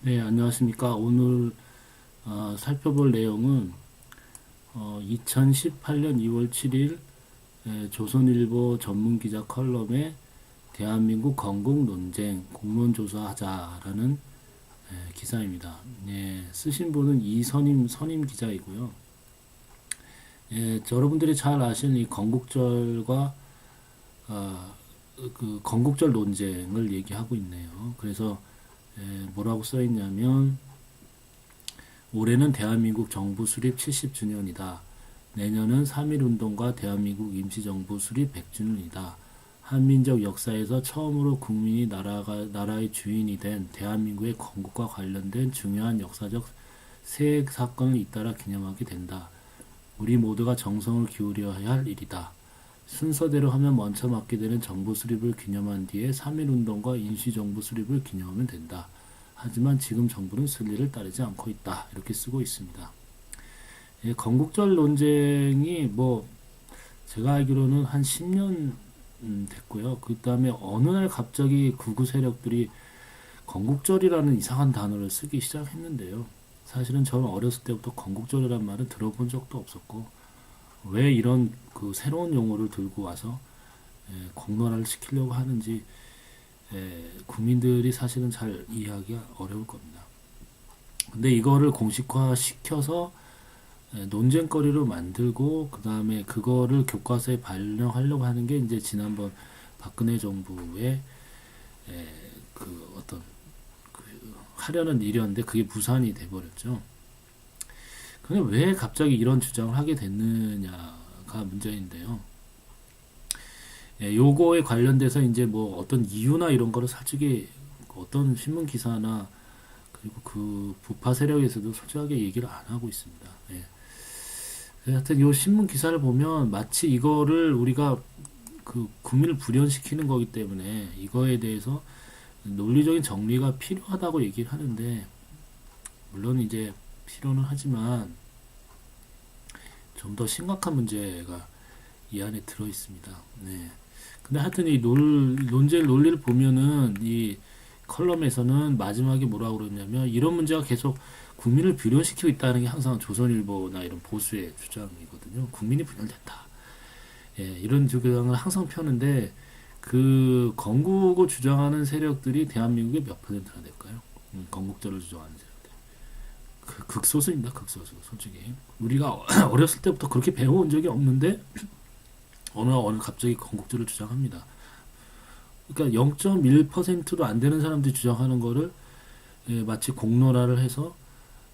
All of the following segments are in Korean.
네, 안녕하십니까. 오늘 살펴볼 내용은 2018년 2월 7일 조선일보 전문기자 컬럼에 대한민국 건국 논쟁 공론조사하자라는 기사입니다. 쓰신 분은 이선임 기자이고요. 여러분들이 잘 아시는 이 건국절과 그 건국절 논쟁을 얘기하고 있네요. 그래서 뭐라고 써 있냐면 올해는 대한민국 정부 수립 70주년이다. 내년은 3.1운동과 대한민국 임시정부 수립 100주년이다. 한민족 역사에서 처음으로 국민이 나라의 주인이 된 대한민국의 건국과 관련된 중요한 역사적 새 사건을 잇따라 기념하게 된다. 우리 모두가 정성을 기울여야 할 일이다. 순서대로 하면 먼저 맡게 되는 정부 수립을 기념한 뒤에 3.1운동과 임시정부 수립을 기념하면 된다. 하지만 지금 정부는 순리를 따르지 않고 있다. 이렇게 쓰고 있습니다. 건국절 논쟁이 제가 알기로는 한 10년 됐고요. 그 다음에 어느 날 갑자기 극우 세력들이 건국절이라는 이상한 단어를 쓰기 시작했는데요. 사실은 저는 어렸을 때부터 건국절이라는 말은 들어본 적도 없었고, 왜 이런 그 새로운 용어를 들고 와서 공론화를 시키려고 하는지 국민들이 사실은 잘 이해하기가 어려울 겁니다. 근데 이거를 공식화 시켜서 논쟁거리로 만들고 그 다음에 그거를 교과서에 반영하려고 하는 게 이제 지난번 박근혜 정부의 그 어떤 그 하려는 일이었는데 그게 무산이 돼버렸죠. 근데 왜 갑자기 이런 주장을 하게 됐느냐가 문제인데요. 요거에 관련돼서 이제 어떤 이유나 이런 거를 솔직히 어떤 신문 기사나 그리고 그 부파 세력에서도 솔직하게 얘기를 안 하고 있습니다. 하여튼 요 신문 기사를 보면 마치 이거를 우리가 그 국민을 불연시키는 거기 때문에 이거에 대해서 논리적인 정리가 필요하다고 얘기를 하는데, 물론 이제 필요는 하지만 좀 더 심각한 문제가 이 안에 들어 있습니다. 네. 근데 하여튼 이 논리를 보면은 이 컬럼에서는 마지막에 뭐라고 그러냐면 이런 문제가 계속 국민을 불연시키고 있다는 게 항상 조선일보나 이런 보수의 주장이거든요. 국민이 분열된다. 이런 주장을 항상 펴는데 그 건국을 주장하는 세력들이 대한민국의 몇 퍼센트나 될까요? 건국절을 주장하는 세력들. 극소수입니다. 극소수. 솔직히. 우리가 어렸을 때부터 그렇게 배워온 적이 없는데 어느 갑자기 건국절을 주장합니다. 그러니까 0.1%도 안 되는 사람들이 주장하는 거를 마치 공론화를 해서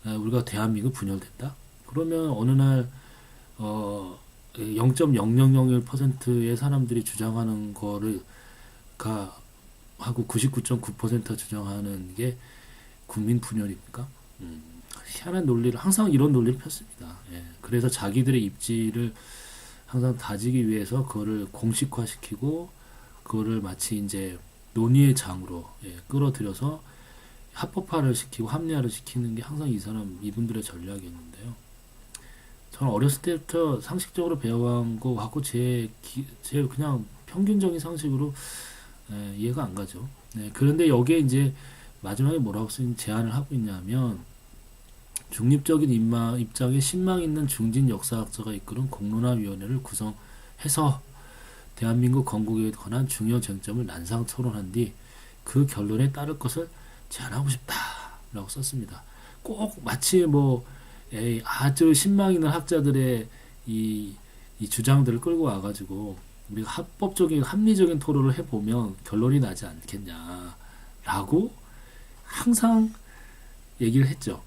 우리가 대한민국 분열됐다. 그러면 어느 날 0.0001%의 사람들이 주장하는 거를 하고 99.9%가 주장하는 게 국민 분열입니까? 희한한 논리를 항상 이런 논리를 폈습니다. 그래서 자기들의 입지를 항상 다지기 위해서 그거를 공식화시키고 그거를 마치 이제 논의의 장으로 끌어들여서 합법화를 시키고 합리화를 시키는 게 항상 이분들의 전략이었는데요. 저는 어렸을 때부터 상식적으로 배워온 거 하고 제 그냥 평균적인 상식으로 이해가 안 가죠. 그런데 여기에 이제 마지막에 뭐라고 쓰는 제안을 하고 있냐면 중립적인 입장에 신망 있는 중진 역사학자가 이끄는 공론화위원회를 구성해서 대한민국 건국에 관한 중요 쟁점을 난상 토론한 뒤 그 결론에 따를 것을 제안하고 싶다라고 썼습니다. 꼭 마치 아주 신망 있는 학자들의 이 주장들을 끌고 와가지고 우리가 합법적인 합리적인 토론을 해보면 결론이 나지 않겠냐라고 항상 얘기를 했죠.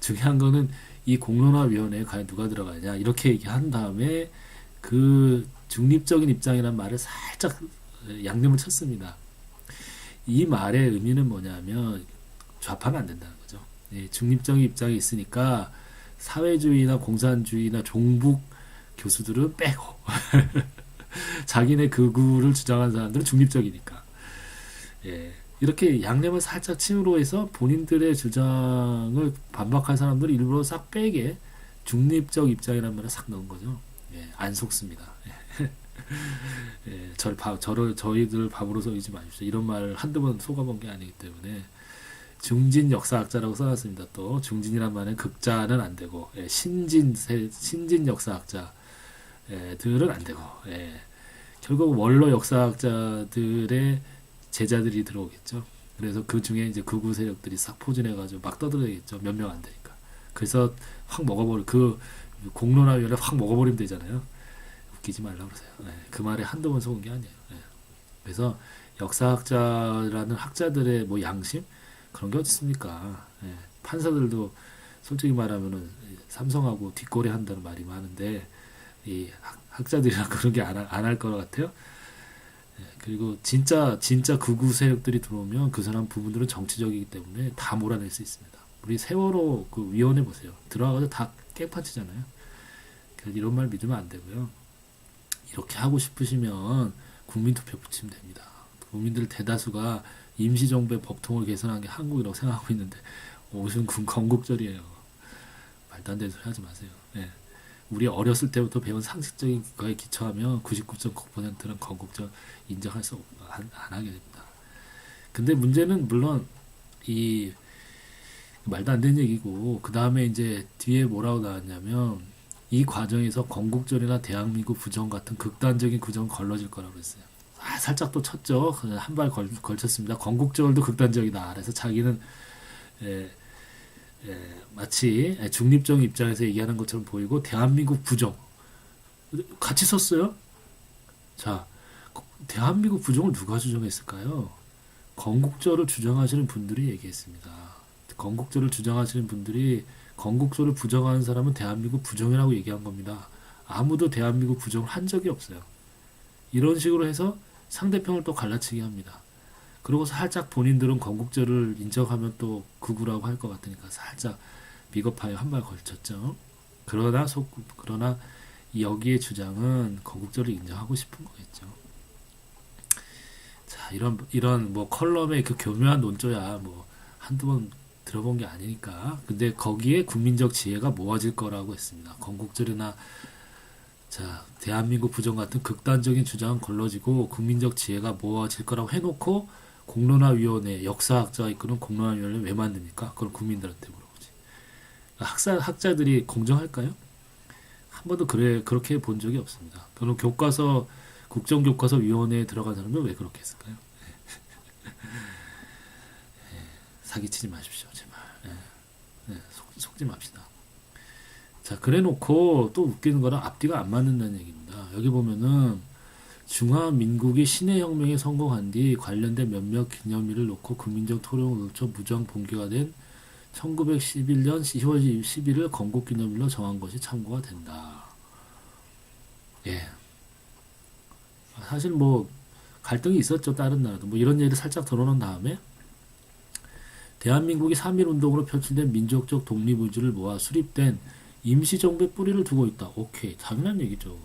중요한 거는 이 공론화위원회에 과연 누가 들어가냐 이렇게 얘기한 다음에 그 중립적인 입장이란 말을 살짝 양념을 쳤습니다. 이 말의 의미는 뭐냐면 좌파는 안 된다는 거죠. 중립적인 입장이 있으니까 사회주의나 공산주의나 종북 교수들은 빼고 자기네 극우를 주장하는 사람들은 중립적이니까. 이렇게 양념을 살짝 침으로 해서 본인들의 주장을 반박한 사람들을 일부러 싹 빼게 중립적 입장이라는 말을 싹 넣은 거죠. 안 속습니다. 저희들 바보로 속이지 마십시오. 이런 말을 한두 번 속아본 게 아니기 때문에 중진 역사학자라고 써놨습니다. 또 중진이란 말은 극자는 안 되고 예, 신진 역사학자들은 안 되고 예, 결국 원로 역사학자들의 제자들이 들어오겠죠. 그래서 그 중에 이제 극우 세력들이 싹 포진해가지고 막 떠들어야겠죠. 몇 명 안 되니까. 그래서 확 먹어버려 그 공론화위원회 확 먹어버리면 되잖아요. 웃기지 말라 그러세요. 예, 그 말에 한두 번 속은 게 아니에요. 예. 그래서 역사학자라는 학자들의 뭐 양심 그런 게 어디 있습니까? 예. 판사들도 솔직히 말하면은 삼성하고 뒷거래 한다는 말이 많은데 이 학자들이랑 그런 게 안 할 것 같아요. 예. 그리고 진짜 극우 세력들이 들어오면 그 사람 부분들은 정치적이기 때문에 다 몰아낼 수 있습니다. 우리 세월호 그 위원회 보세요. 들어가서 다 깽판치잖아요. 그래서 이런 말 믿으면 안 되고요. 이렇게 하고 싶으시면 국민투표 붙이면 됩니다. 국민들 대다수가 임시정부의 법통을 개선한 게 한국이라고 생각하고 있는데 무슨 건국절이에요. 말도 안 되는 소리 하지 마세요. 예. 우리 어렸을 때부터 배운 상식적인 거에 기초하면 99.9%는 건국절 인정할 수 안 하게 됩니다. 근데 문제는 물론 이 말도 안 되는 얘기고 그 다음에 이제 뒤에 뭐라고 나왔냐면 이 과정에서 건국절이나 대한민국 부정 같은 극단적인 구정 걸러질 거라고 했어요. 살짝 또 쳤죠. 한 발 걸쳤습니다. 건국절도 극단적이다. 그래서 자기는 에, 마치 중립적 입장에서 얘기하는 것처럼 보이고 대한민국 부정 같이 썼어요. 자, 대한민국 부정을 누가 주장했을까요? 건국절을 주장하시는 분들이 얘기했습니다. 건국절을 주장하시는 분들이 건국절을 부정하는 사람은 대한민국 부정이라고 얘기한 겁니다. 아무도 대한민국 부정을 한 적이 없어요. 이런 식으로 해서 상대편을 또 갈라치게 합니다. 그리고 살짝 본인들은 건국절을 인정하면 또 극우라고 할 것 같으니까 살짝 비겁하여 한 발 걸쳤죠. 그러나 여기의 주장은 건국절을 인정하고 싶은 거겠죠. 자, 이런 뭐 컬럼의 그 교묘한 논조야 뭐 한두 번 들어본 게 아니니까. 근데 거기에 국민적 지혜가 모아질 거라고 했습니다. 건국절이나 자, 대한민국 부정 같은 극단적인 주장은 걸러지고 국민적 지혜가 모아질 거라고 해놓고 공론화위원회 역사학자가 이끄는 공론화위원회 왜 만듭니까? 그걸 국민들한테 물어보지. 학자들이 공정할까요? 한 번도 그렇게 본 적이 없습니다. 그럼 국정교과서위원회에 들어간 사람은 왜 그렇게 했을까요? 사기치지 마십시오, 제발. 속지 맙시다. 자, 그래 놓고 또 웃기는 거랑 앞뒤가 안 맞는다는 얘기입니다. 여기 보면은 중화민국이 신해혁명에 성공한 뒤 관련된 몇몇 기념일을 놓고 국민적 토론을 거쳐 무정 봉기가 된 1911년 10월 11일 건국기념일로 정한 것이 참고가 된다. 예. 사실 뭐 갈등이 있었죠. 다른 나라도. 뭐 이런 얘기를 살짝 덜어놓은 다음에 대한민국이 3.1운동으로 표출된 민족적 독립의지를 모아 수립된 임시정부의 뿌리를 두고 있다. 오케이. 당연한 얘기죠.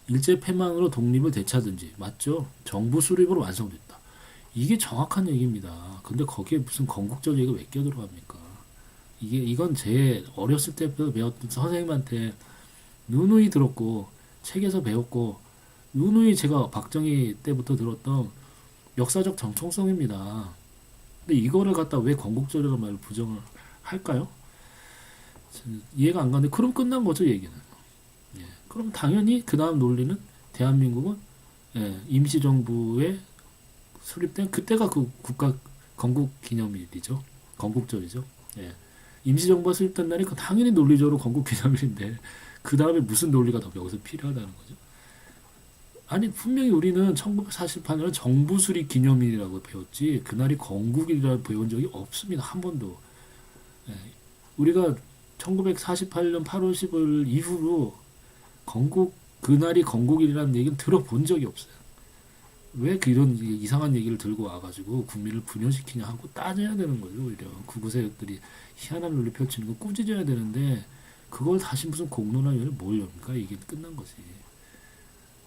일제 패망으로 독립을 되찾은지. 맞죠? 정부 수립으로 완성됐다. 이게 정확한 얘기입니다. 근데 거기에 무슨 건국절 얘기가 왜 껴들어갑니까? 이건 제 어렸을 때부터 배웠던 선생님한테 누누이 들었고, 책에서 배웠고, 누누이 제가 박정희 때부터 들었던 역사적 정통성입니다. 근데 이거를 갖다 왜 건국절이라는 말을 부정을 할까요? 이해가 안 가는데 그럼 끝난 거죠 얘기는. 예. 그럼 당연히 그 다음 논리는 대한민국은 임시정부에 수립된 그때가 그 국가 건국기념일이죠. 건국절이죠. 예. 임시정부가 수립된 날이 당연히 논리적으로 건국기념일인데 그 다음에 무슨 논리가 더 여기서 필요하다는 거죠. 아니 분명히 우리는 1948년은 정부 수립 기념일이라고 배웠지 그날이 건국일이라고 배운 적이 없습니다. 한 번도. 예. 우리가 1948년 8월 15일 이후로 그날이 건국일이라는 얘기는 들어본 적이 없어요. 왜 이런 이상한 얘기를 들고 와가지고 국민을 분열시키냐 하고 따져야 되는 거죠. 오히려 극우 세력들이 희한한 논리 펼치는 거 꾸짖어야 되는데 그걸 다시 무슨 공론화위원회 뭘 엽니까? 이게 끝난 거지.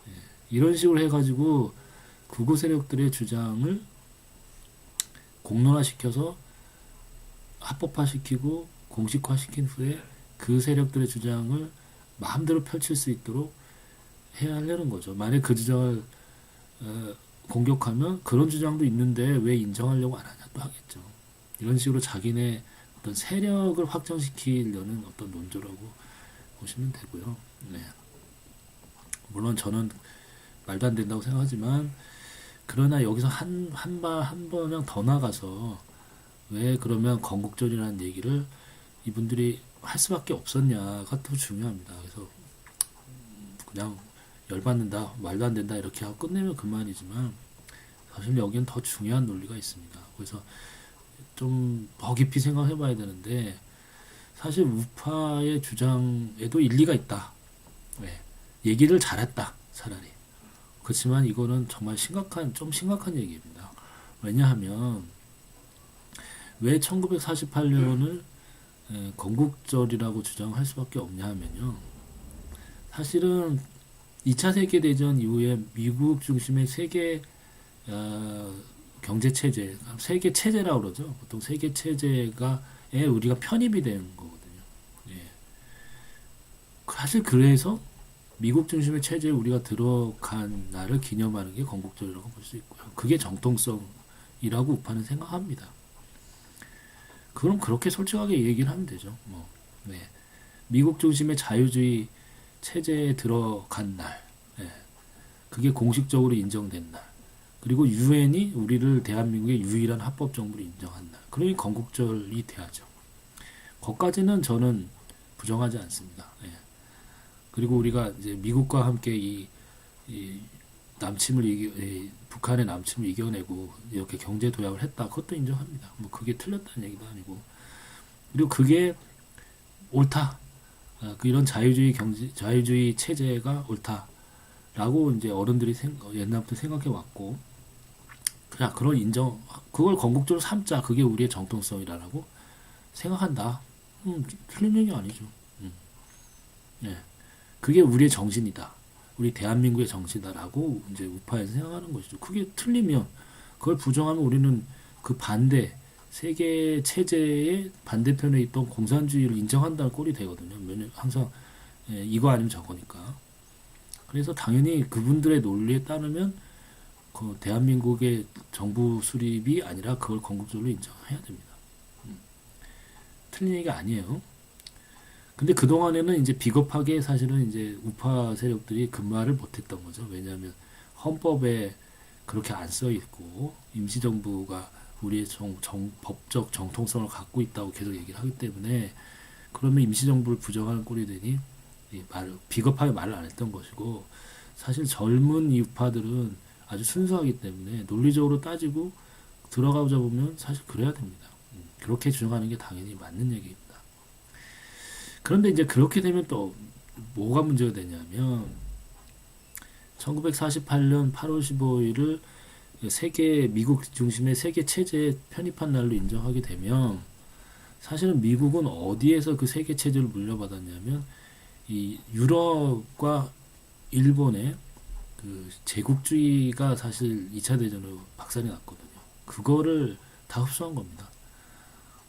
예. 이런 식으로 해가지고 극우 세력들의 주장을 공론화시켜서 합법화시키고 공식화시킨 후에 그 세력들의 주장을 마음대로 펼칠 수 있도록 해야 하려는 거죠. 만약 그 주장을 공격하면 그런 주장도 있는데 왜 인정하려고 안 하냐 또 하겠죠. 이런 식으로 자기네 어떤 세력을 확정시키려는 어떤 논조라고 보시면 되고요. 네. 물론 저는 말도 안 된다고 생각하지만 그러나 여기서 한 번냥 더 나가서 왜 그러면 건국절이라는 얘기를 이분들이 할 수밖에 없었냐가 더 중요합니다. 그래서 그냥 열받는다, 말도 안 된다 이렇게 하고 끝내면 그만이지만 사실 여기는 더 중요한 논리가 있습니다. 그래서 좀 더 깊이 생각해 봐야 되는데 사실 우파의 주장에도 일리가 있다. 네. 얘기를 잘했다, 차라리. 그렇지만 이거는 정말 좀 심각한 얘기입니다. 왜냐하면 왜 1948년을 건국절이라고 주장할 수밖에 없냐 하면요. 사실은 2차 세계대전 이후에 미국 중심의 세계 경제 체제, 세계 체제라고 그러죠. 보통 세계 체제가에 우리가 편입이 되는 거거든요. 예. 사실 그래서 미국 중심의 체제에 우리가 들어간 날을 기념하는 게 건국절이라고 볼 수 있고요. 그게 정통성이라고 우파는 생각합니다. 그럼 그렇게 솔직하게 얘기를 하면 되죠. 뭐, 네. 미국 중심의 자유주의 체제에 들어간 날, 예. 그게 공식적으로 인정된 날, 그리고 유엔이 우리를 대한민국의 유일한 합법 정부로 인정한 날, 그러니 건국절이 돼야죠. 거기까지는 저는 부정하지 않습니다. 예. 그리고 우리가 이제 미국과 함께 이 북한의 남침을 이겨내고 이렇게 경제 도약을 했다. 그것도 인정합니다. 뭐 그게 틀렸다는 얘기도 아니고. 그리고 그게 옳다. 이런 자유주의 체제가 옳다라고 이제 어른들이 옛날부터 생각해 왔고, 그냥 그걸 건국적으로 삼자. 그게 우리의 정통성이라고 생각한다. 틀린 얘기 아니죠. 예. 그게 우리의 정신이다. 우리 대한민국의 정신이다라고 이제 우파에서 생각하는 것이죠. 그게 틀리면 그걸 부정하면 우리는 그 세계 체제의 반대편에 있던 공산주의를 인정한다는 꼴이 되거든요. 항상 이거 아니면 저거니까. 그래서 당연히 그분들의 논리에 따르면 그 대한민국의 정부 수립이 아니라 그걸 건국적으로 인정해야 됩니다. 틀린 얘기가 아니에요. 근데 그동안에는 이제 비겁하게 사실은 이제 우파 세력들이 그 말을 못했던 거죠. 왜냐하면 헌법에 그렇게 안 써 있고 임시정부가 우리의 법적 정통성을 갖고 있다고 계속 얘기를 하기 때문에 그러면 임시정부를 부정하는 꼴이 되니 비겁하게 말을 안 했던 것이고 사실 젊은 이 우파들은 아주 순수하기 때문에 논리적으로 따지고 들어가보자 보면 사실 그래야 됩니다. 그렇게 주장하는 게 당연히 맞는 얘기입니다. 그런데 이제 그렇게 되면 또 뭐가 문제가 되냐면 1948년 8월 15일을 미국 중심의 세계 체제에 편입한 날로 인정하게 되면 사실은 미국은 어디에서 그 세계 체제를 물려받았냐면 이 유럽과 일본의 그 제국주의가 사실 2차 대전으로 박살이 났거든요. 그거를 다 흡수한 겁니다.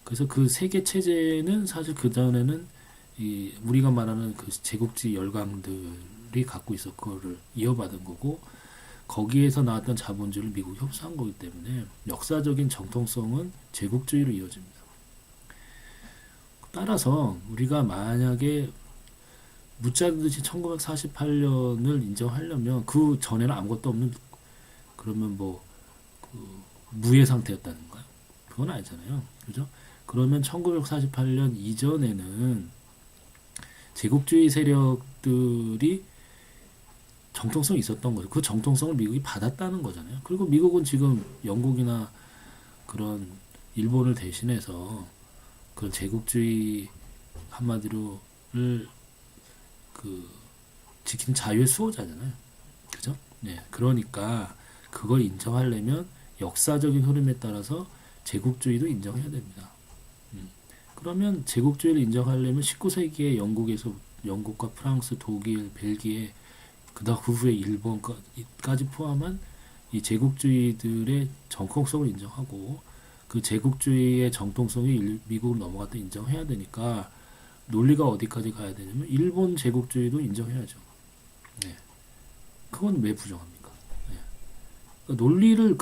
그래서 그 세계 체제는 사실 그 전에는 우리가 말하는 그 제국주의 열강들이 갖고 있어 그거를 이어받은 거고 거기에서 나왔던 자본주의를 미국이 흡수한 거기 때문에 역사적인 정통성은 제국주의로 이어집니다. 따라서 우리가 만약에 묻자듯이 1948년을 인정하려면 그 전에는 아무것도 없는 그러면 그 무예 상태였다는가요? 그건 아니잖아요. 그죠? 그러면 1948년 이전에는 제국주의 세력들이 정통성이 있었던 거죠. 그 정통성을 미국이 받았다는 거잖아요. 그리고 미국은 지금 영국이나 그런 일본을 대신해서 그런 제국주의 한마디로를 지킨 자유의 수호자잖아요. 그죠? 네. 그러니까 그걸 인정하려면 역사적인 흐름에 따라서 제국주의도 인정해야 됩니다. 그러면 제국주의를 인정하려면 19세기에 영국과 프랑스, 독일, 벨기에, 그 후에 일본까지 포함한 이 제국주의들의 정통성을 인정하고 그 제국주의의 정통성이 미국으로 넘어갔다 인정해야 되니까 논리가 어디까지 가야 되냐면 일본 제국주의도 인정해야죠. 네. 그건 왜 부정합니까? 네. 그러니까 논리를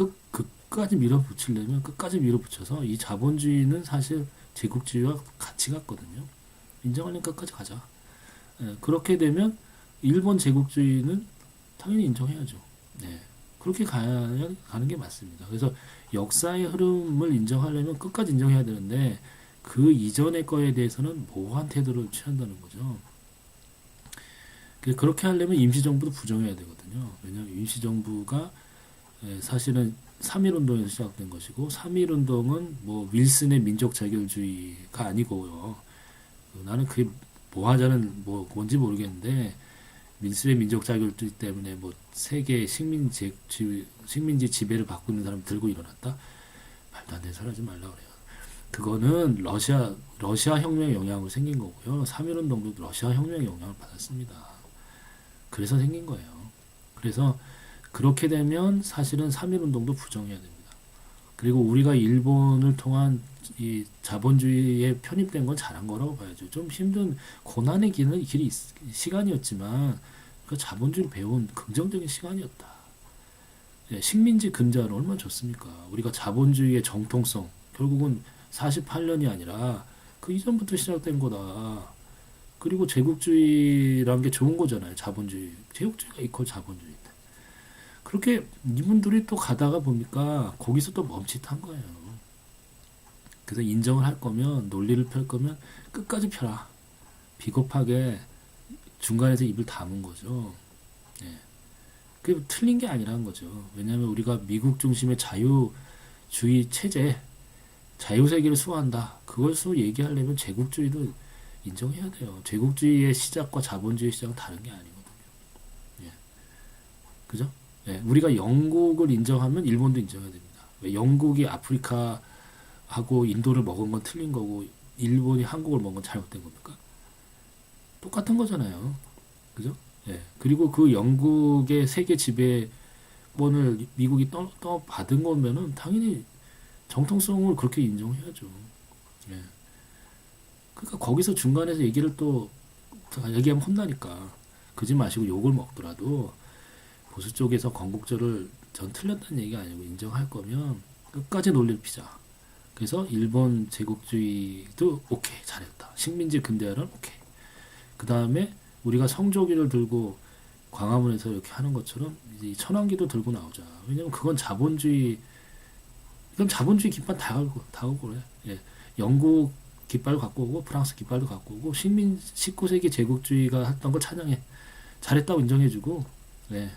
끝까지 밀어붙이려면 끝까지 밀어붙여서 이 자본주의는 사실 제국주의와 같이 갔거든요. 인정하려면 끝까지 가자. 예, 그렇게 되면 일본 제국주의는 당연히 인정해야죠. 네, 그렇게 가는 게 맞습니다. 그래서 역사의 흐름을 인정하려면 끝까지 인정해야 되는데 그 이전의 거에 대해서는 모호한 태도를 취한다는 거죠. 그렇게 하려면 임시정부도 부정해야 되거든요. 왜냐하면 임시정부가 사실은 3.1운동에서 시작된 것이고 3.1운동은 뭐 윌슨의 민족 자결주의가 아니고요. 나는 그게 뭐 하자는 뭐 뭔지 모르겠는데 윌슨의 민족 자결주의 때문에 뭐 세계 식민지 지배를 받고 있는 사람 들고 일어났다? 말도 안 되는 소리 하지 말라 그래요. 그거는 러시아 혁명의 영향으로 생긴 거고요. 3.1운동도 러시아 혁명의 영향을 받았습니다. 그래서 생긴 거예요. 그래서 그렇게 되면 사실은 3.1운동도 부정해야 됩니다. 그리고 우리가 일본을 통한 이 자본주의에 편입된 건 잘한 거라고 봐야죠. 좀 힘든 고난의 길이 시간이었지만 그 자본주의를 배운 긍정적인 시간이었다. 예, 식민지 근자는 얼마나 좋습니까? 우리가 자본주의의 정통성 결국은 48년이 아니라 그 이전부터 시작된 거다. 그리고 제국주의라는 게 좋은 거잖아요. 자본주의. 제국주의가 이퀄 자본주의인데. 그렇게 이분들이 또 가다가 보니까 거기서 또 멈칫한 거예요. 그래서 인정을 할 거면 논리를 펼 거면 끝까지 펴라. 비겁하게 중간에서 입을 다문 거죠. 예. 그게 틀린 게 아니라는 거죠. 왜냐하면 우리가 미국 중심의 자유주의 체제, 자유세계를 수호한다. 그것을 얘기하려면 제국주의도 인정해야 돼요. 제국주의의 시작과 자본주의의 시작은 다른 게 아니거든요. 예. 그죠? 예. 우리가 영국을 인정하면 일본도 인정해야 됩니다. 왜 영국이 아프리카하고 인도를 먹은 건 틀린 거고 일본이 한국을 먹은 건 잘못된 겁니까? 똑같은 거잖아요. 그죠? 예. 그리고 그 영국의 세계 지배권을 미국이 받은 거면은 당연히 정통성을 그렇게 인정해야죠. 예. 그러니까 거기서 중간에서 얘기를 또 얘기하면 혼나니까 그지 마시고 욕을 먹더라도 보수 쪽에서 건국절을 전 틀렸다는 얘기가 아니고 인정할 거면 끝까지 논리를 피자. 그래서 일본 제국주의도 오케이 잘했다. 식민지 근대화는 오케이. 그 다음에 우리가 성조기를 들고 광화문에서 이렇게 하는 것처럼 이제 천안기도 들고 나오자. 왜냐면 그건 자본주의 깃발 다 가고 그래. 예. 영국 깃발 갖고 오고 프랑스 깃발도 갖고 오고 19세기 제국주의가 했던 거 찬양해. 잘했다고 인정해주고. 예.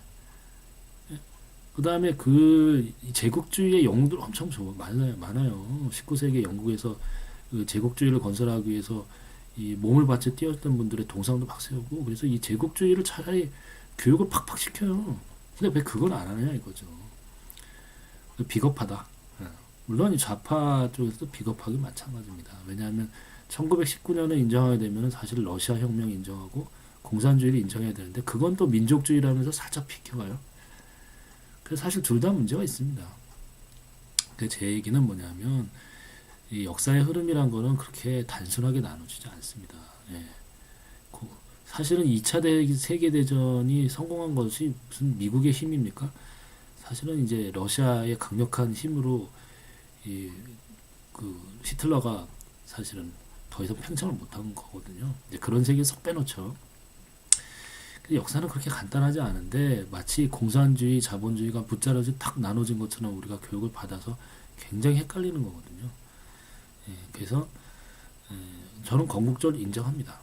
그 다음에 그 제국주의의 영웅들 엄청 많아요. 19세기 영국에서 그 제국주의를 건설하기 위해서 이 몸을 바쳐 뛰었던 분들의 동상도 막 세우고 그래서 이 제국주의를 차라리 교육을 팍팍 시켜요. 근데 왜 그걸 안 하냐 이거죠. 비겁하다. 물론 이 좌파 쪽에서도 비겁하기 마찬가지입니다. 왜냐하면 1919년을 인정하게 되면 사실 러시아 혁명 인정하고 공산주의를 인정해야 되는데 그건 또 민족주의라면서 살짝 비켜가요. 그래서 사실 둘 다 문제가 있습니다. 제 얘기는 뭐냐면 이 역사의 흐름이란 거는 그렇게 단순하게 나눠지지 않습니다. 예. 사실은 2차 세계대전이 성공한 것이 무슨 미국의 힘입니까? 사실은 이제 러시아의 강력한 힘으로 그 히틀러가 사실은 더 이상 팽창을 못한 거거든요. 이제 그런 세계 쏙 빼놓죠. 역사는 그렇게 간단하지 않은데 마치 공산주의, 자본주의가 붙자라지 탁 나눠진 것처럼 우리가 교육을 받아서 굉장히 헷갈리는 거거든요. 예, 그래서 저는 건국절 인정합니다.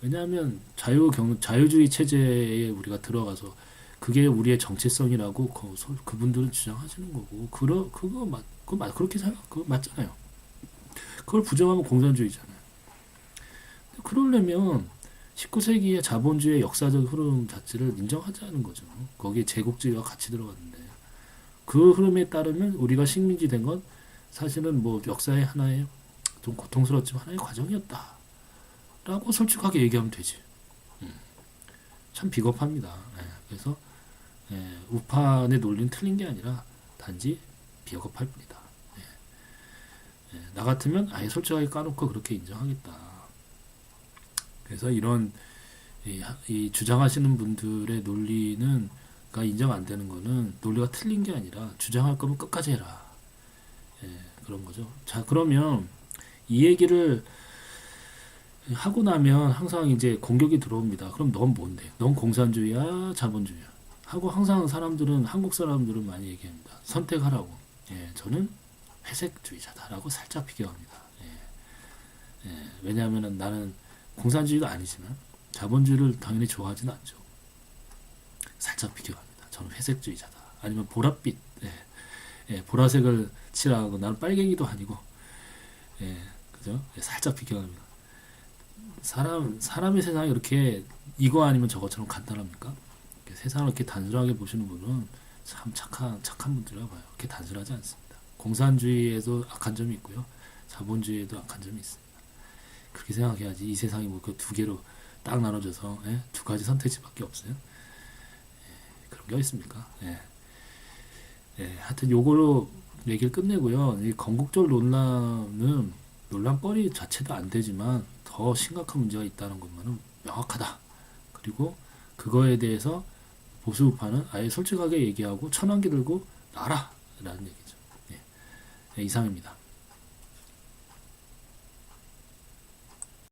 왜냐하면 자유주의 체제에 우리가 들어가서 그게 우리의 정체성이라고 그분들은 주장하시는 거고 그렇게 그거 맞잖아요. 그걸 부정하면 공산주의잖아요. 그러려면 19세기의 자본주의의 역사적 흐름 자체를 인정하자는 거죠. 거기에 제국주의가 같이 들어갔는데 그 흐름에 따르면 우리가 식민지 된 건 사실은 뭐 역사의 하나의 좀 고통스럽지만 하나의 과정이었다 라고 솔직하게 얘기하면 되지. 참 비겁합니다. 그래서 우판의 논리는 틀린 게 아니라 단지 비겁할 뿐이다. 나 같으면 아예 솔직하게 까놓고 그렇게 인정하겠다. 그래서 이런 이 주장하시는 분들의 논리는 인정 안 되는 거는 논리가 틀린 게 아니라 주장할 거면 끝까지 해라. 예, 그런 거죠. 자, 그러면 이 얘기를 하고 나면 항상 이제 공격이 들어옵니다. 그럼 넌 뭔데? 넌 공산주의야, 자본주의야? 하고 항상 사람들은 한국 사람들은 많이 얘기합니다. 선택하라고. 예, 저는 회색주의자다라고 살짝 비교합니다. 예, 왜냐하면 나는 공산주의도 아니지만 자본주의를 당연히 좋아하지는 않죠. 살짝 비교합니다. 저는 회색주의자다. 아니면 보랏빛, 보라색을 칠하고 나는 빨갱이도 아니고, 그죠? 살짝 비교합니다. 사람의 세상이 이렇게 이거 아니면 저거처럼 간단합니까? 세상을 이렇게 단순하게 보시는 분은 참 착한 분들이라고 봐요. 그렇게 단순하지 않습니다. 공산주의에도 악한 점이 있고요. 자본주의에도 악한 점이 있습니다. 그렇게 생각해야지. 이 세상이 뭐 그 두 개로 딱 나눠져서 두 가지 선택지밖에 없어요. 그런 게 있습니까? 하여튼 요걸로 얘기를 끝내고요. 이 건국절 논란은 논란거리 자체도 안 되지만 더 심각한 문제가 있다는 것만은 명확하다. 그리고 그거에 대해서 보수파는 아예 솔직하게 얘기하고 천안기 들고 나라 라는 얘기죠. 이상입니다.